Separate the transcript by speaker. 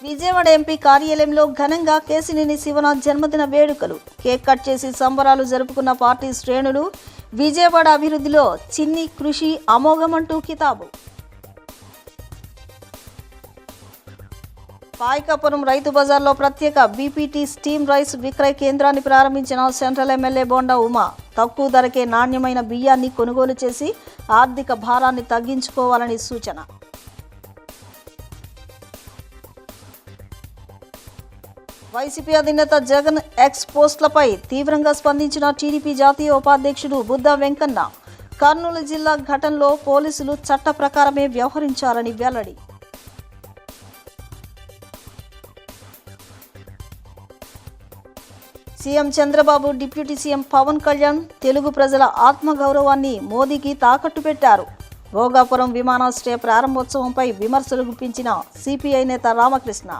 Speaker 1: Vijayawada MP కార్యాలయంలో ఘనంగా కేశినేని శివనాథ్ జన్మదిన వేడుకలు. కేక్ కట్ చేసి సంబరాలు జరుపుకున్న పార్టీ శ్రేణులు. విజయవాడ అభివృద్ధిలో చిన్ని కృషి అమోఘమంటూ కితాబు. పాయకాపురం రైతు బజార్లో ప్రత్యేక బీపీటీ స్టీమ్ రైస్ విక్రయ కేంద్రాన్ని ప్రారంభించిన సెంట్రల్ ఎమ్మెల్యే బోండా ఉమా. తక్కువ ధరకే నాణ్యమైన బియ్యాన్ని కొనుగోలు చేసి ఆర్థిక భారాన్ని తగ్గించుకోవాలని సూచన. వైసీపీ అధినేత జగన్ ఎక్స్ పోస్టులపై తీవ్రంగా స్పందించిన టీడీపీ జాతీయ ఉపాధ్యక్షుడు బుద్ధా వెంకన్న. కర్నూలు జిల్లా ఘటనలో పోలీసులు చట్ట ప్రకారమే వ్యవహరించారని వెల్లడి. CM Chandrababu, deputy CM Pawan Kalyan Telugu ప్రజల ఆత్మగౌరవాన్ని మోదీకి తాకట్టు పెట్టారు. భోగాపురం విమానాశ్రయ ప్రారంభోత్సవంపై విమర్శలు గుప్పించిన సిపిఐ నేత రామకృష్ణ.